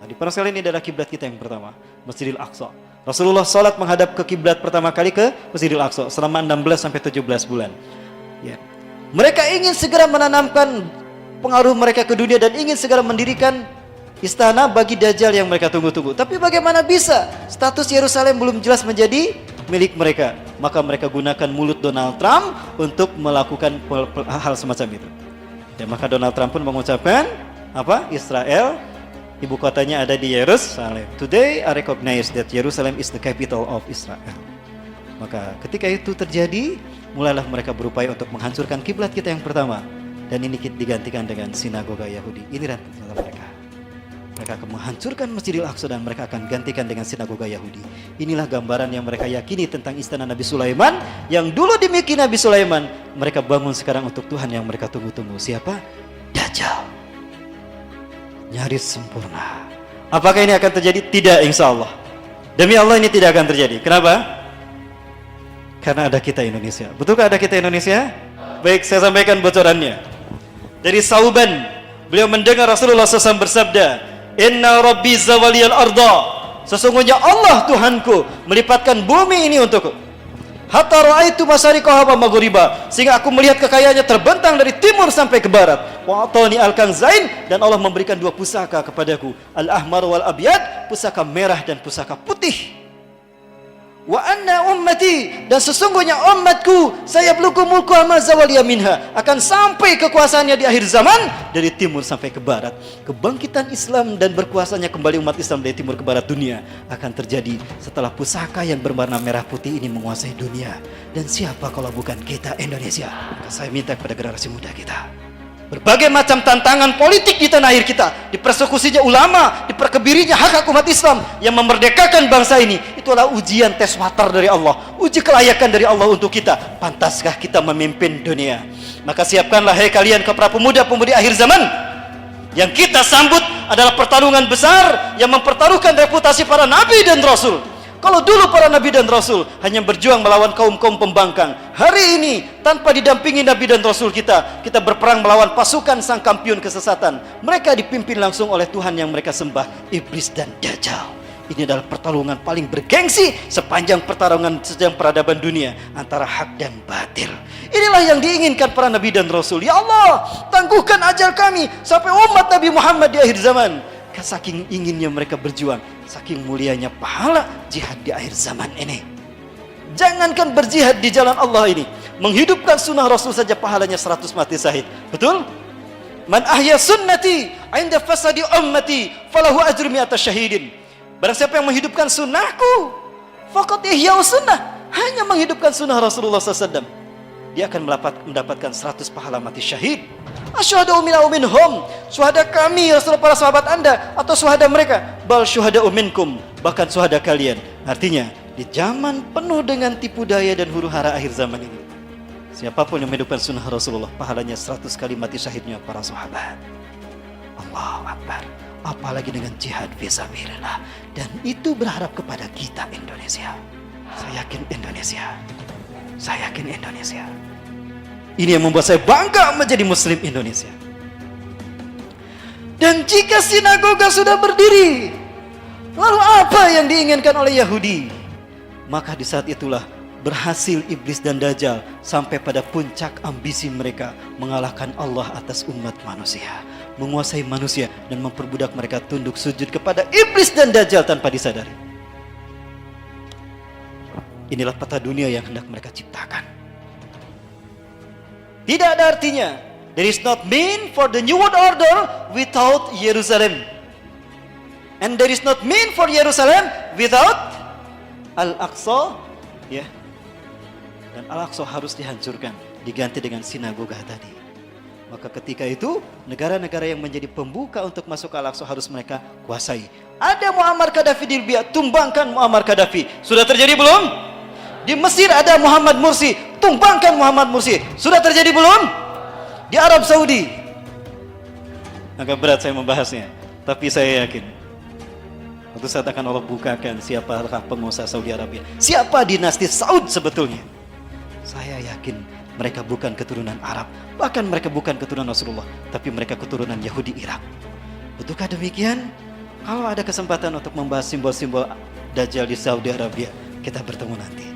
Di perang sekali ini adalah kiblat kita yang pertama, Masjidil Aqsa. Rasulullah salat menghadap ke kiblat pertama kali ke Masjidil Aqsa selama 16 sampai 17 bulan. Ya. Mereka ingin segera menanamkan pengaruh mereka ke dunia dan ingin segera mendirikan istana bagi Dajjal yang mereka tunggu-tunggu. Tapi bagaimana bisa? Status Yerusalem belum jelas menjadi milik mereka. Maka mereka gunakan mulut Donald Trump untuk melakukan hal semacam itu. Dan maka Donald Trump pun mengucapkan apa? Israel ibu kotanya ada di Yerusalem. Today I recognize that Jerusalem is the capital of Israel. Maka ketika itu terjadi, mulailah mereka berupaya untuk menghancurkan kiblat kita yang pertama. Dan ini digantikan dengan sinagoga Yahudi. Ini rencana mereka. Mereka akan menghancurkan Masjidil Aqsa dan mereka akan gantikan dengan sinagoga Yahudi. Inilah gambaran yang mereka yakini tentang istana Nabi Sulaiman. Yang dulu dimiliki Nabi Sulaiman, mereka bangun sekarang untuk Tuhan yang mereka tunggu-tunggu. Siapa? Dajjal. Nyaris sempurna. Apakah ini akan terjadi? Tidak, insya Allah. Demi Allah ini tidak akan terjadi. Kenapa? Karena ada kita Indonesia. Betulkah ada kita Indonesia? Baik, saya sampaikan bocorannya. Dari Sauban, beliau mendengar Rasulullah SAW bersabda, Inna Rabbi zawaliyal arda. Sesungguhnya Allah Tuhanku melipatkan bumi ini untukku. Hatta ra'aitu masyariqaha wa maghriba, sehingga aku melihat kekayaannya terbentang dari timur sampai ke barat. Wa atani al-kanzain, dan Allah memberikan dua pusaka kepadaku, al-ahmar wal abyad, pusaka merah dan pusaka putih. Wa anna ummati, dan sesungguhnya umatku sayabluku mulku ma zawaliya minha, akan sampai kekuasaannya di akhir zaman dari timur sampai ke barat. Kebangkitan Islam dan berkuasanya kembali umat Islam dari timur ke barat dunia akan terjadi setelah pusaka yang berwarna merah putih ini menguasai dunia. Dan siapa kalau bukan kita Indonesia? Maka saya minta kepada generasi muda kita, berbagai macam tantangan politik di tanah air kita, dipersekusinya ulama, diperkebirinya hak-hak umat Islam yang memerdekakan bangsa ini, itulah ujian tes watar dari Allah, uji kelayakan dari Allah untuk kita. Pantaskah kita memimpin dunia? Maka siapkanlah hai kalian ke para pemuda-pemudi akhir zaman. Yang kita sambut adalah pertarungan besar yang mempertaruhkan reputasi para nabi dan rasul. Kalau dulu para nabi dan rasul hanya berjuang melawan kaum-kaum pembangkang, hari ini tanpa didampingi nabi dan rasul kita berperang melawan pasukan sang kampiun kesesatan. Mereka dipimpin langsung oleh Tuhan yang mereka sembah, iblis dan Dajjal. Ini adalah pertarungan paling bergengsi sepanjang pertarungan sejak peradaban dunia antara hak dan batil. Inilah yang diinginkan para nabi dan rasul. Ya Allah, tangguhkan ajal kami sampai umat Nabi Muhammad di akhir zaman. Saking inginnya mereka berjuang, saking mulianya pahala jihad di akhir zaman ini. Jangankan berjihad di jalan Allah ini, menghidupkan sunnah Rasul saja pahalanya 100 mati syahid. Betul? Man ahya sunnati inda fasadi ummati falahu ajru mi'ata syahidin. Barang siapa yang menghidupkan sunnahku, faqad ihya sunnah, hanya menghidupkan sunnah Rasulullah SAW, dia akan mendapatkan 100 pahala mati syahid. Asyhadu minhum, syuhada kami Rasulullah, para sahabat Anda atau syuhada mereka, bal syuhada minkum, bahkan syuhada kalian. Artinya di zaman penuh dengan tipu daya dan huru-hara akhir zaman ini, siapapun yang menghidupkan sunnah Rasulullah, pahalanya 100 kali mati syahidnya para sahabat. Allahu Akbar. Apalagi dengan jihad fisabilillah. Dan itu berharap kepada kita Indonesia. Saya yakin Indonesia. Saya yakin Indonesia. Ini yang membuat saya bangga menjadi Muslim Indonesia. Dan jika sinagoga sudah berdiri, lalu apa yang diinginkan oleh Yahudi? Maka di saat itulah berhasil iblis dan Dajjal sampai pada puncak ambisi mereka, mengalahkan Allah atas umat manusia, menguasai manusia dan memperbudak mereka tunduk sujud kepada iblis dan Dajjal tanpa disadari. Inilah peta dunia yang hendak mereka ciptakan. Tidak ada artinya. There is not mean for the new world order without Jerusalem. And there is not mean for Jerusalem without Al-Aqsa. Ya. Dan Al-Aqsa harus dihancurkan, diganti dengan sinagoga tadi. Maka ketika itu negara-negara yang menjadi pembuka untuk masuk ke Al-Aqsa harus mereka kuasai. Ada Muammar Gaddafi di Libya, tumbangkan Muammar Gaddafi. Sudah terjadi belum? Di Mesir ada Muhammad Mursi, tumbangkan Muhammad Mursi. Sudah terjadi belum? Di Arab Saudi. Agak berat saya membahasnya, tapi saya yakin suatu saat akan Allah bukakan siapakah penguasa Saudi Arabia, siapa dinasti Saud sebetulnya. Saya yakin mereka bukan keturunan Arab, bahkan mereka bukan keturunan Rasulullah, tapi mereka keturunan Yahudi Irak. Betulkah demikian? Kalau ada kesempatan untuk membahas simbol-simbol Dajjal di Saudi Arabia, kita bertemu nanti,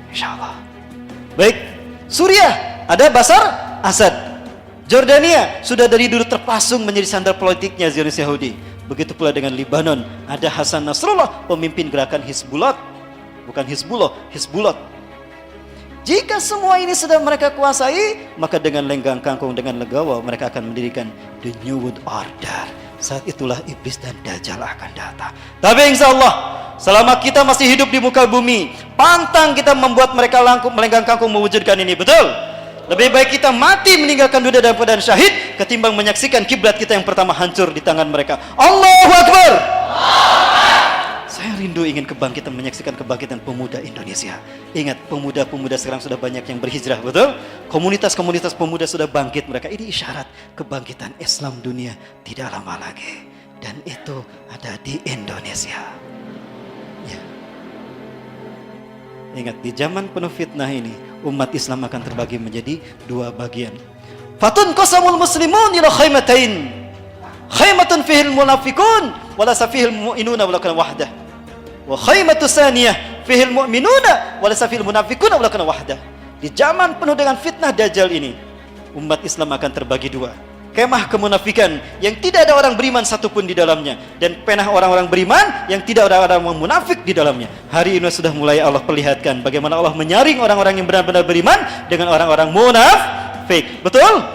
insya Allah. Baik, Suriah ada Bashar Assad. Jordania sudah dari dulu terpasung menjadi sandar politiknya Zionis Yahudi. Begitu pula dengan Lebanon, ada Hasan Nasrullah, pemimpin gerakan Hizbullah. Bukan Hizbullah, Hizbullah. Jika semua ini sudah mereka kuasai, maka dengan lenggang kangkung, dengan legawa, mereka akan mendirikan The New World Order. Saat itulah iblis dan Dajjal akan datang. Tapi insya Allah, selama kita masih hidup di muka bumi, pantang kita membuat mereka melenggang kangkung mewujudkan ini, betul? Lebih baik kita mati meninggalkan dunia dan keadaan syahid ketimbang menyaksikan kiblat kita yang pertama hancur di tangan mereka. Allahu Akbar. Saya rindu ingin kebangkitan, menyaksikan kebangkitan pemuda Indonesia. Ingat, pemuda-pemuda sekarang sudah banyak yang berhijrah, betul? Komunitas-komunitas pemuda sudah bangkit mereka. Ini isyarat kebangkitan Islam dunia tidak lama lagi. Dan itu ada di Indonesia. Ya. Ingat, di zaman penuh fitnah ini, umat Islam akan terbagi menjadi dua bagian. Fatun qasamul muslimun ila khaymatain. Khaymatun fihil munafiqun wala safihil mu'minuna wala kana wahdah. Wa khaymatu saniyah fihil mu'minuna wa laysa fihil munafiquna wa lakana wahdah. Di zaman penuh dengan fitnah Dajjal ini, umat Islam akan terbagi dua. Kemah kemunafikan yang tidak ada orang beriman satupun di dalamnya, dan penah orang-orang beriman yang tidak ada orang munafik di dalamnya. Hari ini sudah mulai Allah perlihatkan bagaimana Allah menyaring orang-orang yang benar-benar beriman dengan orang-orang munafik. Betul?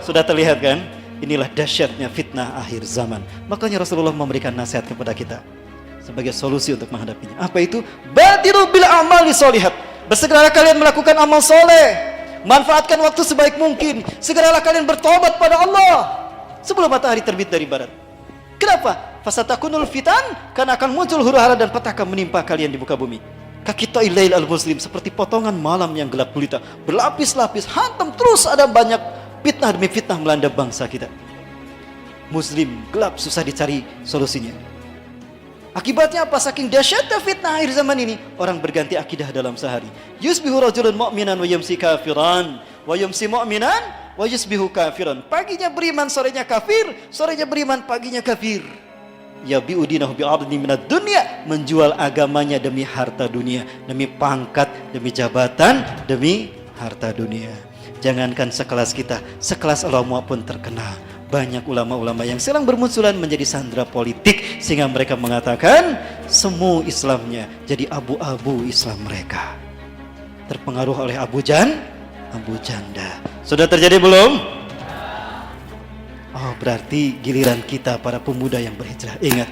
Sudah terlihat kan? Inilah dahsyatnya fitnah akhir zaman. Makanya Rasulullah memberikan nasihat kepada kita sebagai solusi untuk menghadapinya. Apa itu? Badiru bil a'mali sholihat. Bersegeralah kalian melakukan amal soleh. Manfaatkan waktu sebaik mungkin. Segeralah kalian bertobat pada Allah sebelum matahari terbit dari barat. Kenapa? Fasatakunul fitan, karena akan muncul huru-hara dan petaka menimpa kalian di muka bumi. Kakita'il lail al-muslim, seperti potongan malam yang gelap gulita, berlapis-lapis, hantam terus ada banyak fitnah demi fitnah melanda bangsa kita. Muslim gelap, susah dicari solusinya. Akibatnya apa? Saking dahsyatnya fitnah akhir zaman ini, orang berganti akidah dalam sehari. Yusbihu rajulun mu'minan wa yumsi kafiran, wa yumsi mu'minan wa yusbihu kafiran. Paginya beriman, sorenya kafir, sorenya beriman, paginya kafir. Ya bi'udinahu bi'adni minad dunya, menjual agamanya demi harta dunia, demi pangkat, demi jabatan, demi harta dunia. Jangankan sekelas kita, sekelas ulama pun terkena. Banyak ulama-ulama yang sedang bermunculan menjadi sandera politik, sehingga mereka mengatakan semu Islamnya jadi abu-abu Islam mereka. Terpengaruh oleh Abu Janda. Sudah terjadi belum? Oh, berarti giliran kita para pemuda yang berhijrah. Ingat,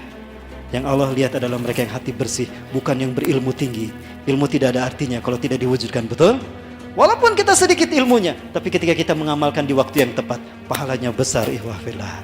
yang Allah lihat adalah mereka yang hati bersih, bukan yang berilmu tinggi. Ilmu tidak ada artinya kalau tidak diwujudkan, betul? Walaupun kita sedikit ilmunya, tapi ketika kita mengamalkan di waktu yang tepat, pahalanya besar, ikhwah fillah.